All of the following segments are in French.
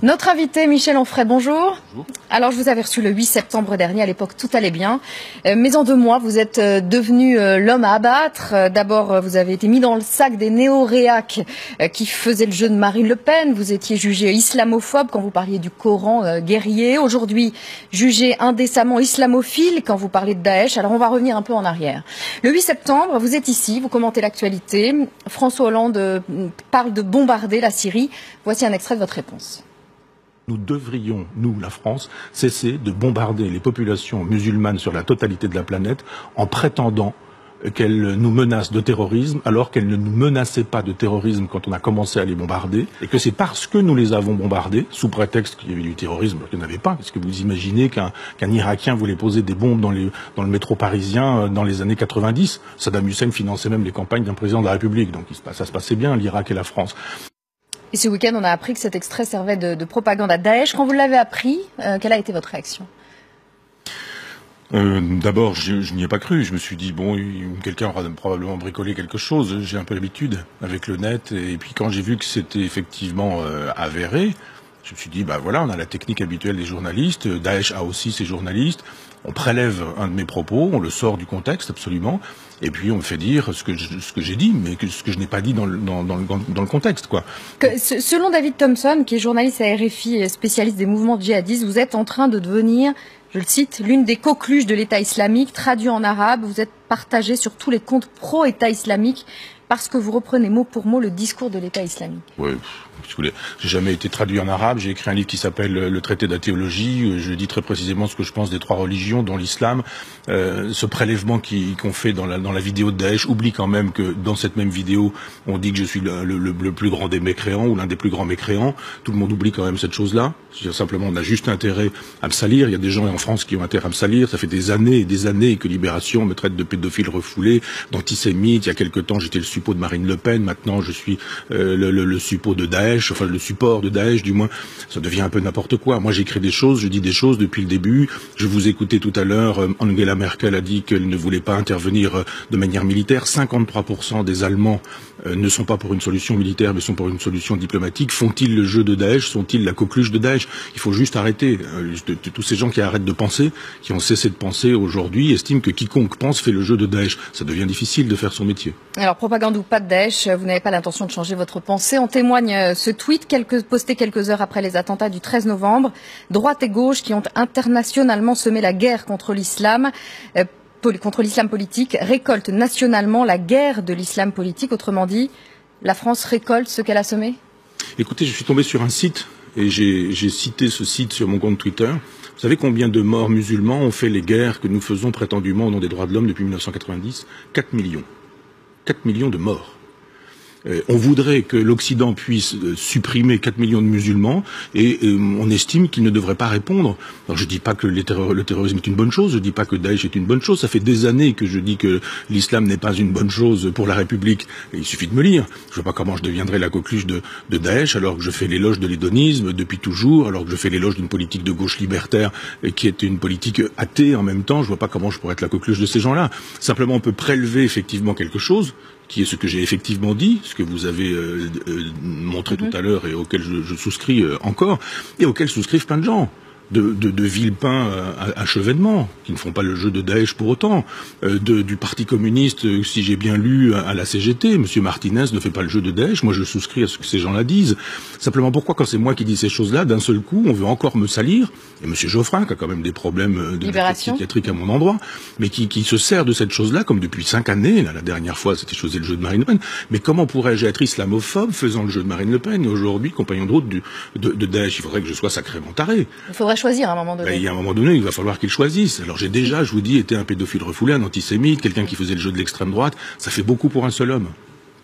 Notre invité, Michel Onfray, bonjour. Bonjour. Alors, je vous avais reçu le 8 septembre dernier. À l'époque, tout allait bien. Mais en 2 mois, vous êtes devenu l'homme à abattre. D'abord, vous avez été mis dans le sac des néo-réacs qui faisaient le jeu de Marine Le Pen. Vous étiez jugé islamophobe quand vous parliez du Coran guerrier. Aujourd'hui, jugé indécemment islamophile quand vous parlez de Daesh. Alors, on va revenir un peu en arrière. Le 8 septembre, vous êtes ici, vous commentez l'actualité. François Hollande parle de bombarder la Syrie. Voici un extrait de votre réponse. Nous devrions, nous, la France, cesser de bombarder les populations musulmanes sur la totalité de la planète en prétendant qu'elles nous menacent de terrorisme alors qu'elles ne nous menaçaient pas de terrorisme quand on a commencé à les bombarder et que c'est parce que nous les avons bombardés, sous prétexte qu'il y avait du terrorisme alors qu'il n'y en avait pas. Est-ce que vous imaginez qu'un Irakien voulait poser des bombes dans le métro parisien dans les années 90 ? Saddam Hussein finançait même les campagnes d'un président de la République, donc ça se passait bien, l'Irak et la France. Et ce week-end, on a appris que cet extrait servait de propagande à Daesh. Quand vous l'avez appris, quelle a été votre réaction ? D'abord, je n'y ai pas cru. Je me suis dit, bon, quelqu'un aura probablement bricolé quelque chose. J'ai un peu l'habitude avec le net. Et puis quand j'ai vu que c'était effectivement avéré, je me suis dit, bah voilà, on a la technique habituelle des journalistes. Daesh a aussi ses journalistes. On prélève un de mes propos, on le sort du contexte absolument, et puis on me fait dire ce que j'ai dit, mais ce que je n'ai pas dit dans le contexte, quoi. Selon David Thompson, qui est journaliste à RFI et spécialiste des mouvements djihadistes, vous êtes en train de devenir, je le cite, l'une des coqueluches de l'État islamique, traduit en arabe. Vous êtes partagé sur tous les comptes pro-État islamique parce que vous reprenez mot pour mot le discours de l'État islamique. Oui. J'ai jamais été traduit en arabe. J'ai écrit un livre qui s'appelle Le traité de la théologie. Je dis très précisément ce que je pense des 3 religions, dont l'islam. Ce prélèvement qu'on fait dans la vidéo de Daesh oublie quand même que dans cette même vidéo, on dit que je suis le plus grand des mécréants ou l'un des plus grands mécréants. Tout le monde oublie quand même cette chose-là. Simplement, on a juste intérêt à me salir. Il y a des gens en France qui ont intérêt à me salir. Ça fait des années et des années que Libération me traite de pédophile refoulé, d'antisémite. Il y a quelque temps, j'étais le suppôt de Marine Le Pen. Maintenant, je suis le suppôt de Daesh. Enfin le support de Daesh, du moins, ça devient un peu n'importe quoi. Moi j'écris des choses, je dis des choses depuis le début. Je vous écoutais tout à l'heure, Angela Merkel a dit qu'elle ne voulait pas intervenir de manière militaire. 53% des Allemands ne sont pas pour une solution militaire, mais sont pour une solution diplomatique. Font-ils le jeu de Daesh? Sont-ils la coqueluche de Daesh? Il faut juste arrêter. Tous ces gens qui arrêtent de penser, qui ont cessé de penser aujourd'hui, estiment que quiconque pense fait le jeu de Daesh. Ça devient difficile de faire son métier. Alors, propagande ou pas de Daesh, vous n'avez pas l'intention de changer votre pensée. En témoigne ce tweet posté quelques heures après les attentats du 13 novembre. Droite et gauche qui ont internationalement semé la guerre contre l'islam politique, récoltent nationalement la guerre de l'islam politique. Autrement dit, la France récolte ce qu'elle a semé? Écoutez, je suis tombé sur un site et j'ai cité ce site sur mon compte Twitter. Vous savez combien de morts musulmans ont fait les guerres que nous faisons prétendument au nom des droits de l'homme depuis 1990? 4 millions. 4 millions de morts. On voudrait que l'Occident puisse supprimer 4 millions de musulmans et on estime qu'il ne devrait pas répondre. Alors je dis pas que le terrorisme est une bonne chose, je dis pas que Daesh est une bonne chose. Ça fait des années que je dis que l'islam n'est pas une bonne chose pour la République. Et il suffit de me lire. Je vois pas comment je deviendrai la coqueluche de Daesh alors que je fais l'éloge de l'hédonisme depuis toujours, alors que je fais l'éloge d'une politique de gauche libertaire qui est une politique athée en même temps. Je vois pas comment je pourrais être la coqueluche de ces gens-là. Simplement on peut prélever effectivement quelque chose qui est ce que j'ai effectivement dit, ce que vous avez montré tout à l'heure et auquel je souscris encore, et auquel souscrivent plein de gens. De villepins à chevènement, qui ne font pas le jeu de Daesh pour autant, du Parti communiste, si j'ai bien lu, à la CGT, M. Martinez ne fait pas le jeu de Daesh, moi je souscris à ce que ces gens-là disent. Simplement pourquoi, quand c'est moi qui dis ces choses-là, d'un seul coup, on veut encore me salir, et M. Geoffrin, qui a quand même des problèmes de psychiatrique à mon endroit, mais qui se sert de cette chose-là, comme depuis 5 années, là, la dernière fois c'était le jeu de Marine Le Pen, mais comment pourrais-je être islamophobe faisant le jeu de Marine Le Pen, et aujourd'hui, compagnon de route de Daesh? Il faudrait que je sois sacrément taré. Choisir à un moment donné. Il y a un moment donné, il va falloir qu'il choisisse. Alors j'ai déjà, je vous dis, été un pédophile refoulé, un antisémite, quelqu'un qui faisait le jeu de l'extrême droite. Ça fait beaucoup pour un seul homme.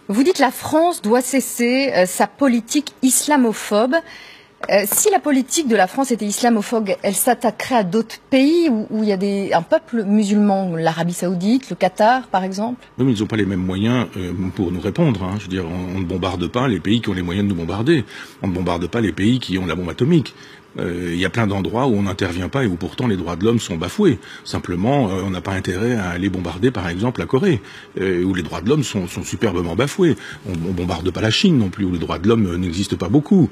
Vous dites que la France doit cesser sa politique islamophobe. Si la politique de la France était islamophobe, elle s'attaquerait à d'autres pays où il y a un peuple musulman, l'Arabie Saoudite, le Qatar, par exemple? Oui, mais ils n'ont pas les mêmes moyens pour nous répondre. Hein. Je veux dire, on ne bombarde pas les pays qui ont les moyens de nous bombarder. On ne bombarde pas les pays qui ont la bombe atomique. Il y a plein d'endroits où on n'intervient pas et où pourtant les droits de l'homme sont bafoués. Simplement, on n'a pas intérêt à aller bombarder, par exemple, la Corée, où les droits de l'homme sont superbement bafoués. On bombarde pas la Chine non plus, où les droits de l'homme n'existent pas beaucoup.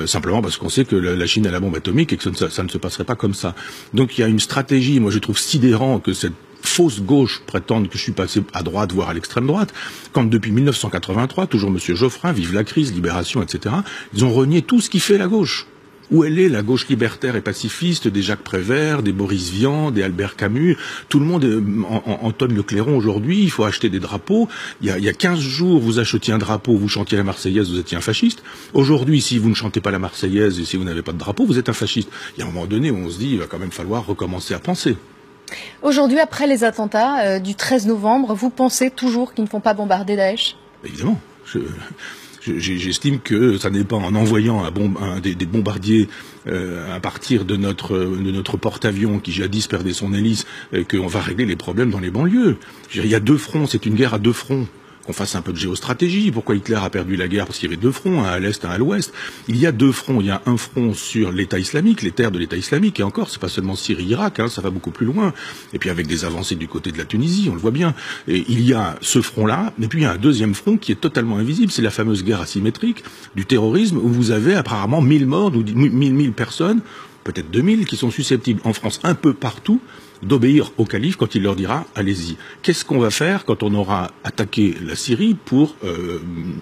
Simplement parce qu'on sait que la Chine a la bombe atomique et que ça ne se passerait pas comme ça. Donc il y a une stratégie, moi je trouve sidérant que cette fausse gauche prétende que je suis passé à droite, voire à l'extrême droite, quand depuis 1983, toujours M. Geoffrin, Vive la crise, Libération, etc., ils ont renié tout ce qui fait la gauche. Où elle est, la gauche libertaire et pacifiste, des Jacques Prévert, des Boris Vian, des Albert Camus, tout le monde entonne le clairon aujourd'hui, il faut acheter des drapeaux. Il y a 15 jours, vous achetiez un drapeau, vous chantiez la Marseillaise, vous étiez un fasciste. Aujourd'hui, si vous ne chantez pas la Marseillaise et si vous n'avez pas de drapeau, vous êtes un fasciste. Il y a un moment donné où on se dit, il va quand même falloir recommencer à penser. Aujourd'hui, après les attentats du 13 novembre, vous pensez toujours qu'ils ne font pas bombarder Daesh? Évidemment. J'estime que ça n'est pas en envoyant des bombardiers à partir de notre porte-avions qui jadis perdait son hélice qu'on va régler les problèmes dans les banlieues. Il y a deux fronts, c'est une guerre à deux fronts. Qu'on fasse un peu de géostratégie. Pourquoi Hitler a perdu la guerre? Parce qu'il y avait deux fronts, un à l'est, un à l'ouest. Il y a deux fronts. Il y a un front sur l'État islamique, les terres de l'État islamique, et encore, c'est pas seulement Syrie-Irak, ça va beaucoup plus loin. Et puis avec des avancées du côté de la Tunisie, on le voit bien. Et il y a ce front-là, et puis il y a un deuxième front qui est totalement invisible, c'est la fameuse guerre asymétrique du terrorisme, où vous avez apparemment 1000 morts, ou 1000 personnes, peut-être 2000, qui sont susceptibles en France, un peu partout, d'obéir au calife quand il leur dira « allez-y ». Qu'est-ce qu'on va faire quand on aura attaqué la Syrie pour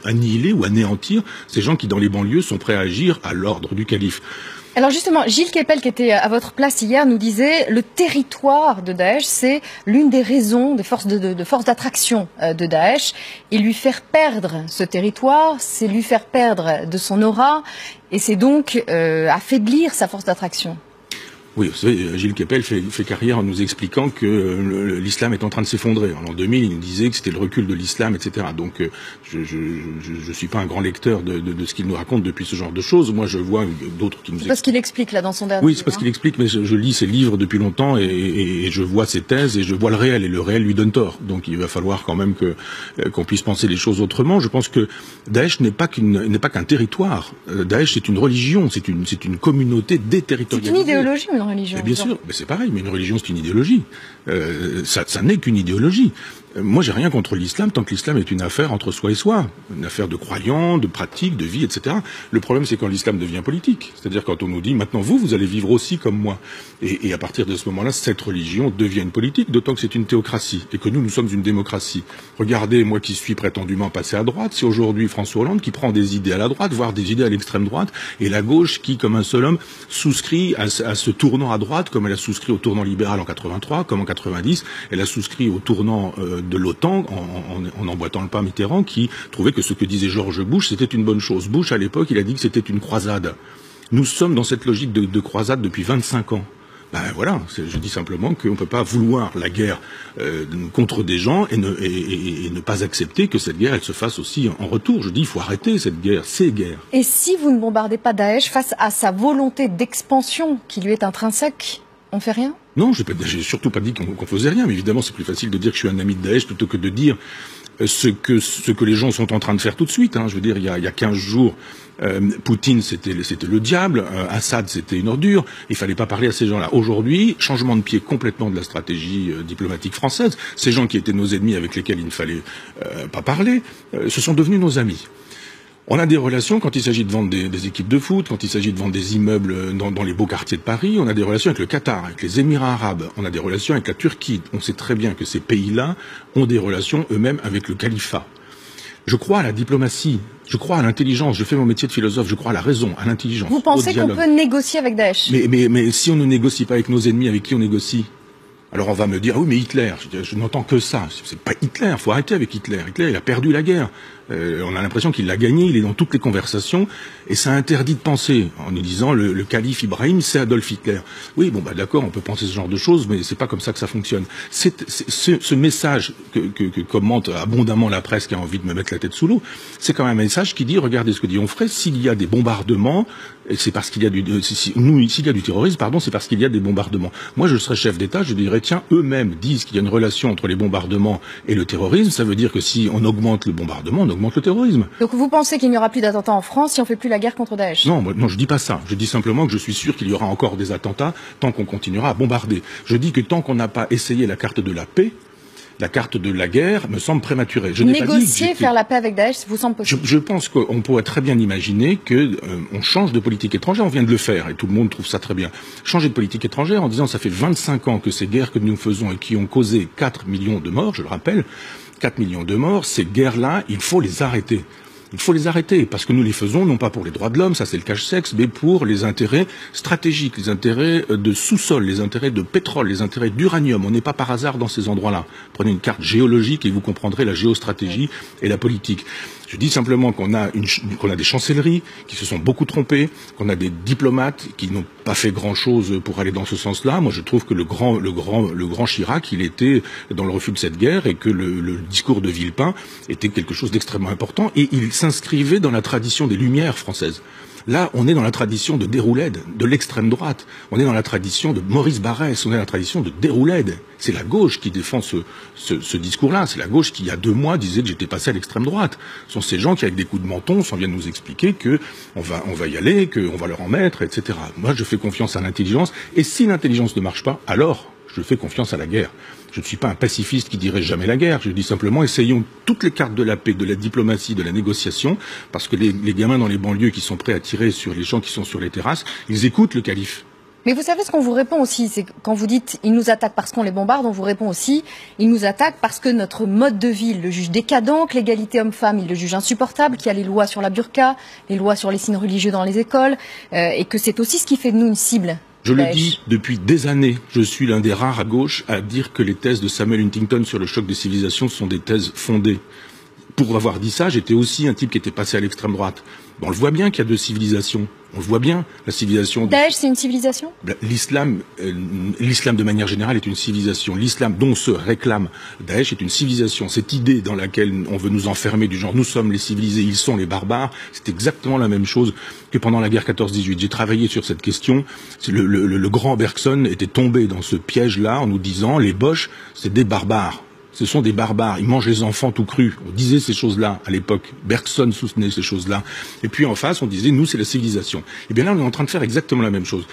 annihiler ou anéantir ces gens qui, dans les banlieues, sont prêts à agir à l'ordre du calife? Alors justement, Gilles Kepel, qui était à votre place hier, nous disait le territoire de Daesh, c'est l'une des raisons des forces d'attraction de Daesh. Et lui faire perdre ce territoire, c'est lui faire perdre de son aura, et c'est donc affaiblir sa force d'attraction. Oui, vous savez, Gilles Kepel fait carrière en nous expliquant que l'islam est en train de s'effondrer. En l'an 2000, il nous disait que c'était le recul de l'islam, etc. Donc, je suis pas un grand lecteur de ce qu'il nous raconte depuis ce genre de choses. Moi, je vois d'autres qui nous expliquent. C'est parce qu'il explique, là, dans son dernier livre. Oui, c'est parce qu'il explique, mais je lis ses livres depuis longtemps et je vois ses thèses et je vois le réel. Et le réel lui donne tort. Donc, il va falloir quand même qu'on puisse penser les choses autrement. Je pense que Daesh n'est pas qu'un territoire. Daesh, c'est une religion, c'est une communauté déterritorialisée. C'est une idéologie, une religion. Mais bien sûr, mais c'est pareil, mais une religion c'est une idéologie. Ça n'est qu'une idéologie. Moi j'ai rien contre l'islam tant que l'islam est une affaire entre soi et soi, une affaire de croyants, de pratiques, de vie, etc. Le problème c'est quand l'islam devient politique, c'est-à-dire quand on nous dit maintenant vous allez vivre aussi comme moi. Et à partir de ce moment-là, cette religion devient une politique, d'autant que c'est une théocratie et que nous sommes une démocratie. Regardez, moi qui suis prétendument passé à droite, c'est aujourd'hui François Hollande qui prend des idées à la droite, voire des idées à l'extrême droite, et la gauche qui, comme un seul homme, souscrit à ce tournant à droite, comme elle a souscrit au tournant libéral en 83, comme en 90, elle a souscrit au tournant de l'OTAN en emboîtant le pas Mitterrand, qui trouvait que ce que disait George Bush, c'était une bonne chose. Bush, à l'époque, il a dit que c'était une croisade. Nous sommes dans cette logique de croisade depuis 25 ans. Ben voilà, je dis simplement qu'on ne peut pas vouloir la guerre contre des gens et ne pas accepter que cette guerre elle se fasse aussi en retour. Je dis il faut arrêter cette guerre, ces guerres. Et si vous ne bombardez pas Daesh face à sa volonté d'expansion qui lui est intrinsèque, on fait rien? Non, j'ai surtout pas dit qu'on faisait rien, mais évidemment c'est plus facile de dire que je suis un ami de Daesh plutôt que de dire ce que les gens sont en train de faire tout de suite. Je veux dire, il y a 15 jours, Poutine c'était le diable, Assad c'était une ordure, il fallait pas parler à ces gens-là. Aujourd'hui, changement de pied complètement de la stratégie diplomatique française. Ces gens qui étaient nos ennemis avec lesquels il ne fallait pas parler, ce sont devenus nos amis. On a des relations quand il s'agit de vendre des équipes de foot, quand il s'agit de vendre des immeubles dans les beaux quartiers de Paris. On a des relations avec le Qatar, avec les Émirats arabes. On a des relations avec la Turquie. On sait très bien que ces pays-là ont des relations eux-mêmes avec le califat. Je crois à la diplomatie, je crois à l'intelligence. Je fais mon métier de philosophe, je crois à la raison, à l'intelligence. Vous pensez qu'on peut négocier avec Daesh? Mais si on ne négocie pas avec nos ennemis, avec qui on négocie? Alors on va me dire, ah oui mais Hitler, je n'entends que ça, c'est pas Hitler, faut arrêter avec Hitler. Hitler il a perdu la guerre, on a l'impression qu'il l'a gagné, il est dans toutes les conversations, et ça interdit de penser, en nous disant le calife Ibrahim c'est Adolf Hitler. Oui bon d'accord, on peut penser ce genre de choses, mais c'est pas comme ça que ça fonctionne. Ce message que commente abondamment la presse qui a envie de me mettre la tête sous l'eau, c'est quand même un message qui dit, regardez ce que dit Onfray, s'il y a des bombardements, c'est parce qu'il y a s'il y a du terrorisme, pardon, c'est parce qu'il y a des bombardements. Moi je serais chef d'État, je dirais tiens, eux-mêmes disent qu'il y a une relation entre les bombardements et le terrorisme, ça veut dire que si on augmente le bombardement, on augmente le terrorisme. Donc vous pensez qu'il n'y aura plus d'attentats en France si on ne fait plus la guerre contre Daesh? Non, je dis pas ça. Je dis simplement que je suis sûr qu'il y aura encore des attentats tant qu'on continuera à bombarder. Je dis que tant qu'on n'a pas essayé la carte de la paix, la carte de la guerre me semble prématurée. Négocier, faire la paix avec Daesh, ça vous semble possible? Je pense qu'on pourrait très bien imaginer que on change de politique étrangère. On vient de le faire et tout le monde trouve ça très bien. Changer de politique étrangère en disant ça fait 25 ans que ces guerres que nous faisons et qui ont causé 4 millions de morts, je le rappelle, 4 millions de morts, ces guerres-là, il faut les arrêter. Il faut les arrêter, parce que nous les faisons, non pas pour les droits de l'homme, ça c'est le cache-sexe, mais pour les intérêts stratégiques, les intérêts de sous-sol, les intérêts de pétrole, les intérêts d'uranium. On n'est pas par hasard dans ces endroits-là. Prenez une carte géologique et vous comprendrez la géostratégie et la politique. Je dis simplement qu'on a des chancelleries qui se sont beaucoup trompées, qu'on a des diplomates qui n'ont pas fait grand-chose pour aller dans ce sens-là. Moi, je trouve que le grand Chirac, il était dans le refus de cette guerre et que le discours de Villepin était quelque chose d'extrêmement important et il s'inscrivait dans la tradition des Lumières françaises. Là, on est dans la tradition de Déroulède, de l'extrême droite. On est dans la tradition de Maurice Barrès, on est dans la tradition de Déroulède. C'est la gauche qui défend ce discours-là. C'est la gauche qui, il y a 2 mois, disait que j'étais passé à l'extrême droite. Ce sont ces gens qui, avec des coups de menton, s'en viennent nous expliquer que on va y aller, qu'on va leur en mettre, etc. Moi, je fais confiance à l'intelligence. Et si l'intelligence ne marche pas, alors je fais confiance à la guerre. Je ne suis pas un pacifiste qui dirait jamais la guerre. Je dis simplement, essayons toutes les cartes de la paix, de la diplomatie, de la négociation, parce que les gamins dans les banlieues qui sont prêts à tirer sur les gens qui sont sur les terrasses, ils écoutent le calife. Mais vous savez ce qu'on vous répond aussi, c'est quand vous dites « ils nous attaquent parce qu'on les bombarde », on vous répond aussi « ils nous attaquent parce que notre mode de vie, il le juge décadent, que l'égalité homme-femme, il le juge insupportable, qu'il y a les lois sur la burqa, les lois sur les signes religieux dans les écoles, et que c'est aussi ce qui fait de nous une cible ». Je le dis depuis des années, je suis l'un des rares à gauche à dire que les thèses de Samuel Huntington sur le choc des civilisations sont des thèses fondées. Pour avoir dit ça, j'étais aussi un type qui était passé à l'extrême droite. On le voit bien qu'il y a 2 civilisations. On le voit bien, la civilisation... Daesh, c'est une civilisation? L'islam de manière générale est une civilisation. L'islam dont se réclame Daesh est une civilisation. Cette idée dans laquelle on veut nous enfermer du genre nous sommes les civilisés, ils sont les barbares, c'est exactement la même chose que pendant la guerre 14-18. J'ai travaillé sur cette question. Le grand Bergson était tombé dans ce piège-là en nous disant les Boches, c'est des barbares. Ce sont des barbares, ils mangent les enfants tout crus. On disait ces choses-là à l'époque. Bergson soutenait ces choses-là. Et puis en face, on disait, nous, c'est la civilisation. Et bien là, on est en train de faire exactement la même chose.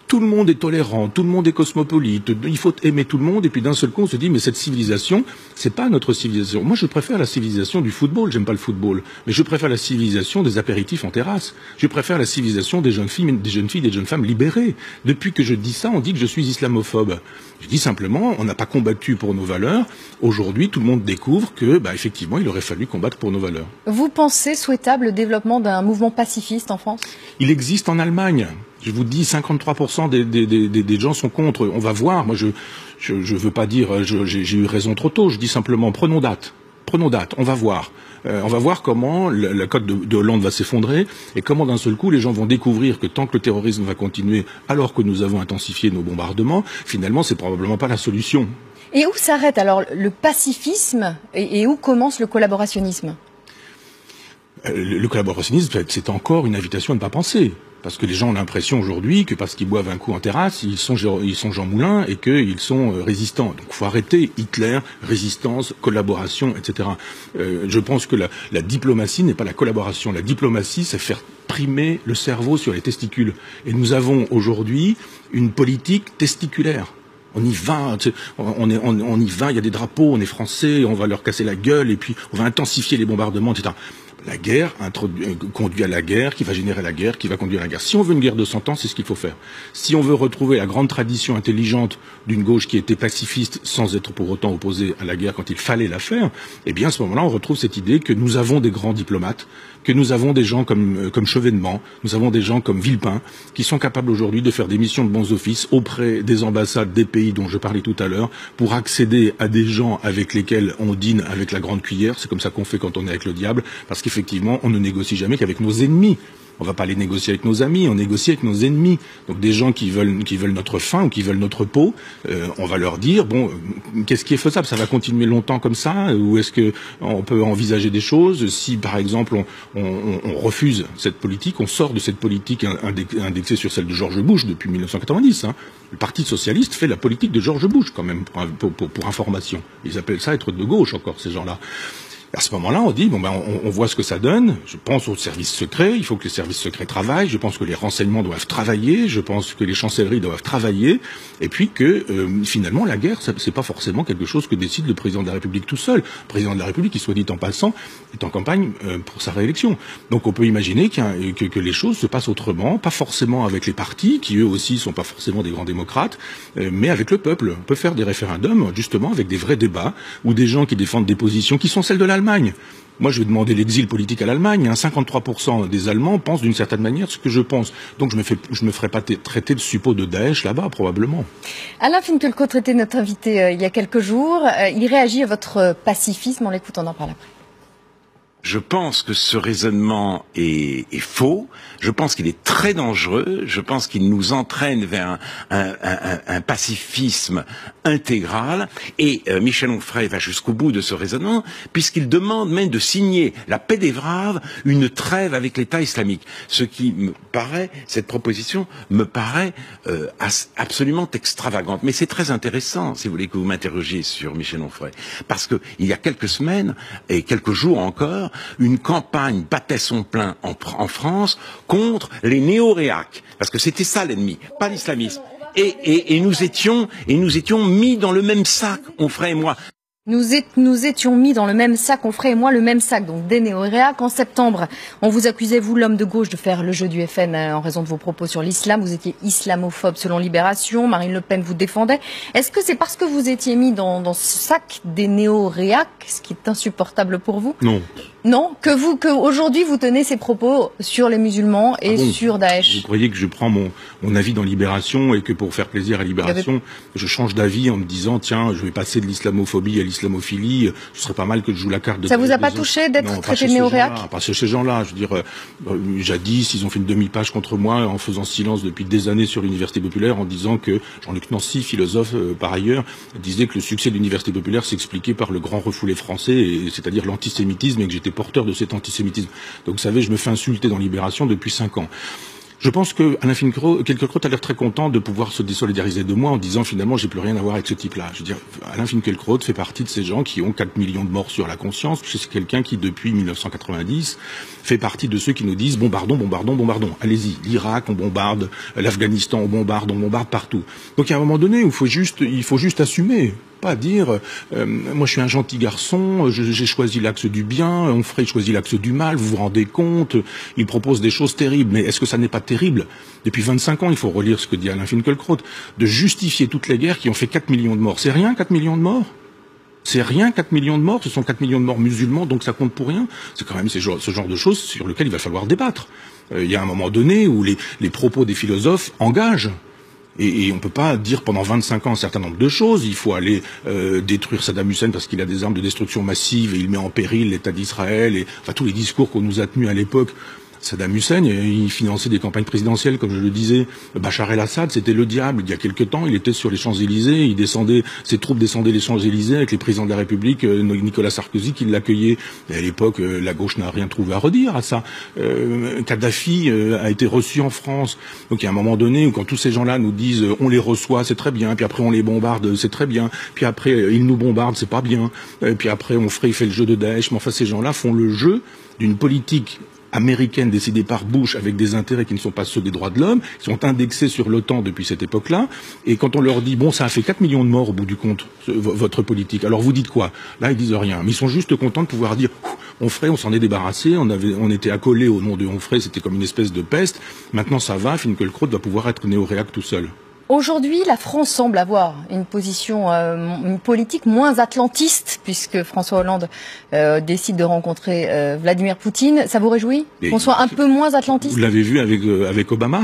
Tout le monde est tolérant, tout le monde est cosmopolite, il faut aimer tout le monde, et puis d'un seul coup on se dit mais cette civilisation, c'est pas notre civilisation. Moi je préfère la civilisation du football, j'aime pas le football, mais je préfère la civilisation des apéritifs en terrasse. Je préfère la civilisation des jeunes filles, des jeunes femmes libérées. Depuis que je dis ça, on dit que je suis islamophobe. Je dis simplement, on n'a pas combattu pour nos valeurs. Aujourd'hui, tout le monde découvre que, effectivement, il aurait fallu combattre pour nos valeurs. Vous pensez souhaitable le développement d'un mouvement pacifiste en France? Il existe en Allemagne. Je vous dis, 53% des gens sont contre. On va voir. Moi, je veux pas dire, j'ai eu raison trop tôt. Je dis simplement, prenons date. On va voir. On va voir comment la cote de Hollande va s'effondrer et comment d'un seul coup les gens vont découvrir que tant que le terrorisme va continuer alors que nous avons intensifié nos bombardements, finalement c'est probablement pas la solution. Et où s'arrête alors le pacifisme et où commence le collaborationnisme? Le collaborationnisme, c'est encore une invitation à ne pas penser. Parce que les gens ont l'impression aujourd'hui que parce qu'ils boivent un coup en terrasse, ils sont Jean Moulin et qu'ils sont résistants. Donc il faut arrêter Hitler, résistance, collaboration, etc. Je pense que la diplomatie n'est pas la collaboration. La diplomatie, c'est faire primer le cerveau sur les testicules. Et nous avons aujourd'hui une politique testiculaire. On y va, on y va, il y a des drapeaux, on est français, on va leur casser la gueule et puis on va intensifier les bombardements, etc. La guerre conduit à la guerre, qui va générer la guerre, qui va conduire à la guerre. Si on veut une guerre de 100 ans, c'est ce qu'il faut faire. Si on veut retrouver la grande tradition intelligente d'une gauche qui était pacifiste sans être pour autant opposée à la guerre quand il fallait la faire, eh bien à ce moment-là, on retrouve cette idée que nous avons des grands diplomates, que nous avons des gens comme Chevènement, nous avons des gens comme Villepin, qui sont capables aujourd'hui de faire des missions de bons offices auprès des ambassades des pays dont je parlais tout à l'heure, pour accéder à des gens avec lesquels on dîne avec la grande cuillère. C'est comme ça qu'on fait quand on est avec le diable, parce qu'effectivement, on ne négocie jamais qu'avec nos ennemis. On va pas les négocier avec nos amis, on négocie avec nos ennemis. Donc des gens qui veulent notre faim ou qui veulent notre peau, on va leur dire bon, qu'est-ce qui est faisable? Ça va continuer longtemps comme ça, ou est-ce que on peut envisager des choses? Si par exemple on refuse cette politique, on sort de cette politique indexée sur celle de George Bush depuis 1990. Le Parti socialiste fait la politique de George Bush quand même pour information. Ils appellent ça être de gauche encore ces gens-là. À ce moment-là, on dit, on voit ce que ça donne. Je pense aux services secrets. Il faut que les services secrets travaillent. Je pense que les renseignements doivent travailler. Je pense que les chancelleries doivent travailler. Et puis que, finalement, la guerre, c'est pas forcément quelque chose que décide le président de la République tout seul. Le président de la République, qui soit dit en passant, est en campagne pour sa réélection. Donc on peut imaginer que les choses se passent autrement, pas forcément avec les partis, qui eux aussi sont pas forcément des grands démocrates, mais avec le peuple. On peut faire des référendums, justement, avec des vrais débats, ou des gens qui défendent des positions qui sont celles de l'Allemagne. Moi, je vais demander l'exil politique à l'Allemagne. 53% des Allemands pensent d'une certaine manière ce que je pense. Donc, je me ferai pas traiter de suppôt de Daesh là-bas, probablement. Alain Finkielkraut était notre invité il y a quelques jours. Il réagit à votre pacifisme. On l'écoute, on en parle après. Je pense que ce raisonnement est faux. Je pense qu'il est très dangereux. Je pense qu'il nous entraîne vers un pacifisme intégral. Et Michel Onfray va jusqu'au bout de ce raisonnement, puisqu'il demande même de signer la paix des braves, une trêve avec l'État islamique. Ce qui me paraît, cette proposition me paraît absolument extravagante. Mais c'est très intéressant, si vous voulez que vous m'interrogiez sur Michel Onfray, parce que il y a quelques semaines et quelques jours encore, une campagne battait son plein en France contre les néo-réacs, parce que c'était ça l'ennemi, pas l'islamisme. Et nous étions mis dans le même sac, Onfray et moi. Nous étions mis dans le même sac, Onfray et moi, le même sac, donc des néo-réacs. En septembre, on vous accusait, vous, l'homme de gauche, de faire le jeu du FN en raison de vos propos sur l'islam. Vous étiez islamophobe selon Libération. Marine Le Pen vous défendait. Est-ce que c'est parce que vous étiez mis dans ce sac des néo-réacs, ce qui est insupportable pour vous? Non. Non, que aujourd'hui vous tenez ces propos sur les musulmans et sur Daesh. Vous croyez que je prends mon avis dans Libération et que pour faire plaisir à Libération, je change d'avis en me disant tiens, je vais passer de l'islamophobie à l'islamophilie, ce serait pas mal que je joue la carte de... Ça vous a pas touché d'être traité de néo-réac? Pas chez ces gens-là, je veux dire, jadis, ils ont fait une demi-page contre moi en faisant silence depuis des années sur l'université populaire en disant que Jean-Luc Nancy, philosophe par ailleurs, disait que le succès de l'université populaire s'expliquait par le grand refoulé français, c'est-à-dire l'antisémitisme, et que j'étais porteur de cet antisémitisme. Donc vous savez, je me fais insulter dans Libération depuis 5 ans. Je pense que Alain Finkielkraut a l'air très content de pouvoir se désolidariser de moi en disant finalement j'ai plus rien à voir avec ce type-là. Je veux dire, Alain Finkielkraut fait partie de ces gens qui ont 4 millions de morts sur la conscience. C'est quelqu'un qui depuis 1990 fait partie de ceux qui nous disent bombardons. Allez-y, l'Irak on bombarde, l'Afghanistan on bombarde partout. Donc à un moment donné, il faut juste assumer. Pas dire moi je suis un gentil garçon, j'ai choisi l'axe du bien, Onfray choisit l'axe du mal, vous vous rendez compte, il propose des choses terribles, mais est-ce que ça n'est pas terrible? Depuis 25 ans, il faut relire ce que dit Alain Finkielkraut, de justifier toutes les guerres qui ont fait 4 millions de morts. C'est rien 4 millions de morts? C'est rien 4 millions de morts, ce sont 4 millions de morts musulmans, donc ça compte pour rien. C'est quand même ce genre de choses sur lesquelles il va falloir débattre. Il y a un moment donné où les propos des philosophes engagent. Et on peut pas dire pendant 25 ans un certain nombre de choses. Il faut aller détruire Saddam Hussein parce qu'il a des armes de destruction massive et il met en péril l'État d'Israël. Et enfin tous les discours qu'on nous a tenus à l'époque. Saddam Hussein, il finançait des campagnes présidentielles, comme je le disais. Bachar el-Assad, c'était le diable. Il y a quelque temps, il était sur les Champs-Élysées, ses troupes descendaient les Champs-Élysées avec les présidents de la République, Nicolas Sarkozy qui l'accueillait. Et à l'époque, la gauche n'a rien trouvé à redire à ça. Kadhafi a été reçu en France. Donc il y a un moment donné où quand tous ces gens-là nous disent on les reçoit, c'est très bien, puis après on les bombarde, c'est très bien, puis après ils nous bombardent, c'est pas bien, puis après Onfray fait le jeu de Daesh. Mais enfin ces gens-là font le jeu d'une politique américaine décidée par Bush avec des intérêts qui ne sont pas ceux des droits de l'homme, qui sont indexés sur l'OTAN depuis cette époque-là, et quand on leur dit, bon, ça a fait 4 millions de morts au bout du compte, votre politique, alors vous dites quoi? Là, ils disent rien, mais ils sont juste contents de pouvoir dire, Onfray, on s'en est débarrassé, on était accolés au nom de Onfray, c'était comme une espèce de peste, maintenant ça va, Finkielkraut va pouvoir être néo-réac tout seul. Aujourd'hui, la France semble avoir une position, une politique moins atlantiste, puisque François Hollande décide de rencontrer Vladimir Poutine. Ça vous réjouit qu'on soit un peu moins atlantiste? Vous l'avez vu avec Obama,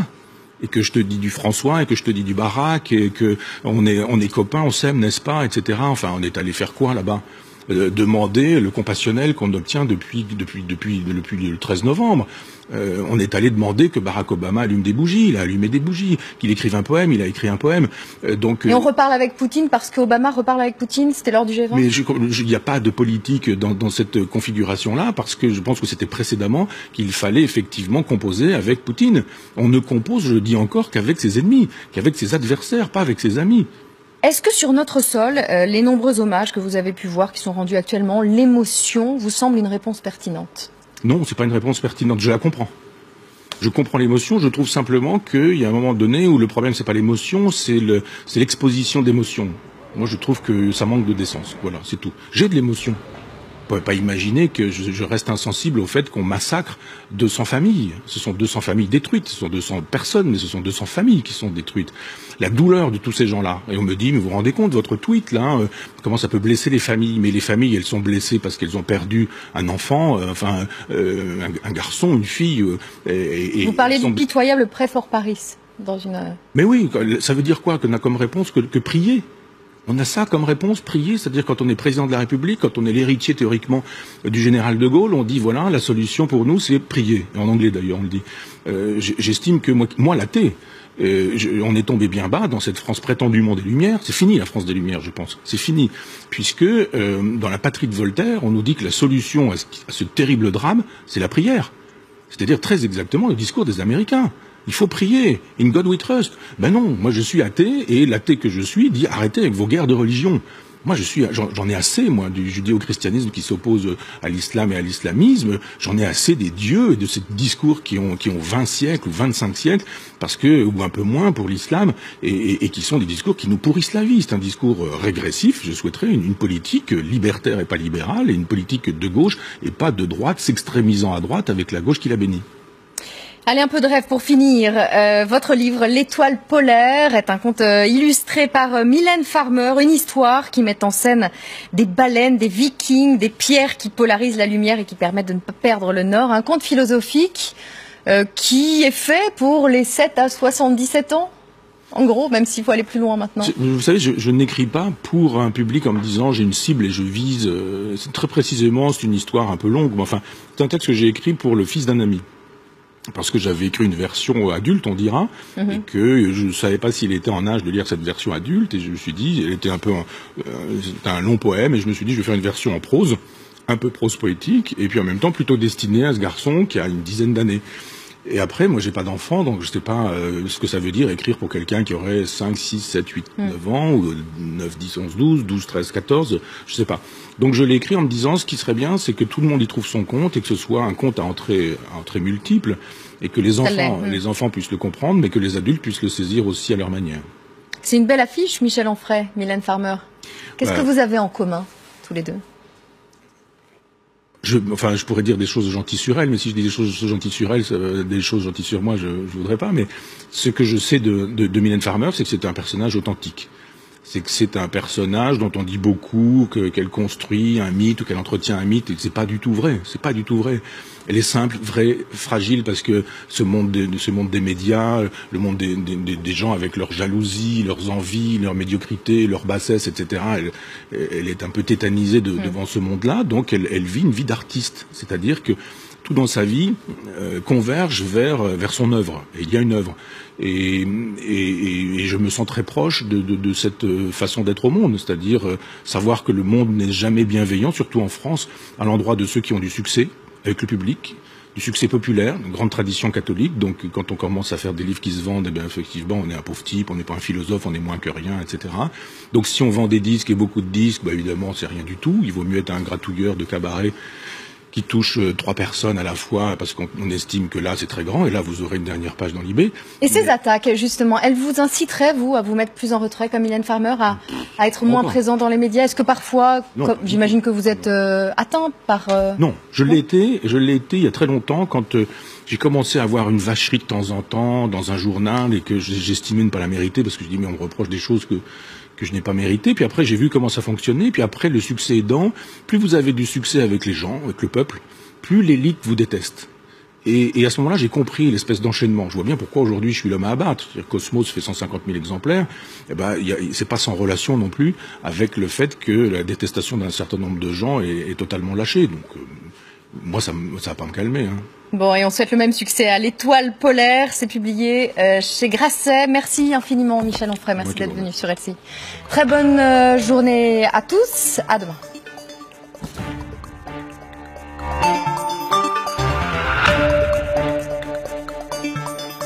et que je te dis du François, et que je te dis du Barack, et que on est copains, on s'aime, n'est-ce pas, etc. Enfin, on est allé faire quoi là-bas? Demander le compassionnel qu'on obtient depuis le 13 novembre. On est allé demander que Barack Obama allume des bougies, il a allumé des bougies, qu'il écrive un poème, il a écrit un poème. Et on reparle avec Poutine parce qu'Obama reparle avec Poutine, c'était lors du G20? Mais il n'y a pas de politique dans cette configuration-là, parce que je pense que c'était précédemment qu'il fallait effectivement composer avec Poutine. On ne compose, je le dis encore, qu'avec ses ennemis, qu'avec ses adversaires, pas avec ses amis. Est-ce que sur notre sol, les nombreux hommages que vous avez pu voir, qui sont rendus actuellement, l'émotion vous semble une réponse pertinente? Non, c'est pas une réponse pertinente, je la comprends. Je comprends l'émotion, je trouve simplement qu'il y a un moment donné où le problème c'est pas l'émotion, c'est l'exposition d'émotions. Moi je trouve que ça manque de décence, voilà, c'est tout. J'ai de l'émotion. Vous ne pouvez pas imaginer que je reste insensible au fait qu'on massacre 200 familles. Ce sont 200 familles détruites, ce sont 200 personnes, mais ce sont 200 familles qui sont détruites. La douleur de tous ces gens-là. Et on me dit, mais vous vous rendez compte, votre tweet, là, comment ça peut blesser les familles? Mais les familles, elles sont blessées parce qu'elles ont perdu un enfant, un garçon, une fille. Vous parlez du pitoyable près Fort Paris, dans une... Mais oui, ça veut dire quoi? Qu'on a comme réponse que prier? On a ça comme réponse, prier, c'est-à-dire quand on est président de la République, quand on est l'héritier théoriquement du général de Gaulle, on dit voilà, la solution pour nous c'est prier. En anglais d'ailleurs on le dit. J'estime que moi l'athée, on est tombé bien bas dans cette France prétendument des Lumières. C'est fini la France des Lumières, je pense. C'est fini. Puisque dans la patrie de Voltaire, on nous dit que la solution à ce terrible drame, c'est la prière. C'est-à-dire très exactement le discours des Américains. Il faut prier. In God we trust. Ben non, moi je suis athée, et l'athée que je suis dit arrêtez avec vos guerres de religion. Moi j'en ai assez, moi, du judéo-christianisme qui s'oppose à l'islam et à l'islamisme. J'en ai assez des dieux et de ces discours qui ont 20 siècles ou 25 siècles, parce que, ou un peu moins pour l'islam, et qui sont des discours qui nous pourrissent la vie. C'est un discours régressif. Je souhaiterais une politique libertaire et pas libérale, et une politique de gauche et pas de droite, s'extrémisant à droite avec la gauche qui la bénit. Allez, un peu de rêve pour finir. Votre livre, L'étoile polaire, est un conte illustré par Mylène Farmer, une histoire qui met en scène des baleines, des vikings, des pierres qui polarisent la lumière et qui permettent de ne pas perdre le nord. Un conte philosophique qui est fait pour les 7 à 77 ans. En gros, même s'il faut aller plus loin maintenant. Vous savez, je n'écris pas pour un public en me disant j'ai une cible et je vise. Très précisément, c'est une histoire un peu longue. Mais enfin, c'est un texte que j'ai écrit pour le fils d'un ami. Parce que j'avais écrit une version adulte, on dira, et que je ne savais pas s'il était en âge de lire cette version adulte, et je me suis dit, elle était c'était un long poème, et je me suis dit, je vais faire une version en prose, un peu prose poétique, et puis en même temps plutôt destinée à ce garçon qui a une dizaine d'années. Et après, moi, j'ai pas d'enfant, donc je sais pas ce que ça veut dire écrire pour quelqu'un qui aurait 5, 6, 7, 8, 9 ans, ou 9, 10, 11, 12, 12, 13, 14, je sais pas. Donc je l'ai écrit en me disant, ce qui serait bien, c'est que tout le monde y trouve son compte, et que ce soit un compte à entrée multiple, et que les enfants puissent le comprendre, mais que les adultes puissent le saisir aussi à leur manière. C'est une belle affiche, Michel Onfray, Mylène Farmer. Qu'est-ce que vous avez en commun, tous les deux? Je pourrais dire des choses gentilles sur elle, mais si je dis des choses gentilles sur elle, des choses gentilles sur moi, je voudrais pas. Mais ce que je sais de Mylène Farmer, c'est que c'est un personnage authentique. C'est que c'est un personnage dont on dit beaucoup, qu'elle construit un mythe ou qu'elle entretient un mythe, et que c'est pas du tout vrai. C'est pas du tout vrai. Elle est simple, vraie, fragile, parce que ce monde des médias, le monde des gens avec leur jalousie, leurs envies, leur médiocrité, leur bassesse, etc. Elle est un peu tétanisée devant ce monde-là, donc elle vit une vie d'artiste. C'est-à-dire que tout dans sa vie converge vers son œuvre. Et il y a une œuvre. Et je me sens très proche de cette façon d'être au monde, c'est-à-dire savoir que le monde n'est jamais bienveillant, surtout en France, à l'endroit de ceux qui ont du succès avec le public, du succès populaire, une grande tradition catholique. Donc quand on commence à faire des livres qui se vendent, eh bien effectivement on est un pauvre type, on n'est pas un philosophe, on est moins que rien, etc. Donc si on vend des disques et beaucoup de disques, bah évidemment c'est rien du tout. Il vaut mieux être un gratouilleur de cabaret qui touche 3 personnes à la fois, parce qu'on estime que là c'est très grand, et là vous aurez une dernière page dans l'IB. Et ces attaques, justement, elles vous inciteraient, vous, à vous mettre plus en retrait comme Mylène Farmer, à être moins présent dans les médias? Est-ce que parfois, j'imagine que vous êtes atteint par... Non, je l'ai été il y a très longtemps, quand j'ai commencé à avoir une vacherie de temps en temps dans un journal, et que j'estimais ne pas la mériter, parce que je dis mais on me reproche des choses que je n'ai pas mérité. Puis après, j'ai vu comment ça fonctionnait. Puis après, le succès aidant, plus vous avez du succès avec les gens, avec le peuple, plus l'élite vous déteste. Et à ce moment-là, j'ai compris l'espèce d'enchaînement. Je vois bien pourquoi aujourd'hui je suis l'homme à abattre. C'est-à-dire Cosmos fait 150 000 exemplaires. Eh ben, c'est pas sans relation non plus avec le fait que la détestation d'un certain nombre de gens est totalement lâchée. Donc, moi, ça va pas me calmer, hein. Bon, et on souhaite le même succès à L'Étoile polaire. C'est publié chez Grasset. Merci infiniment, Michel Onfray. Merci d'être venu sur LCI. Très bonne journée à tous. À demain.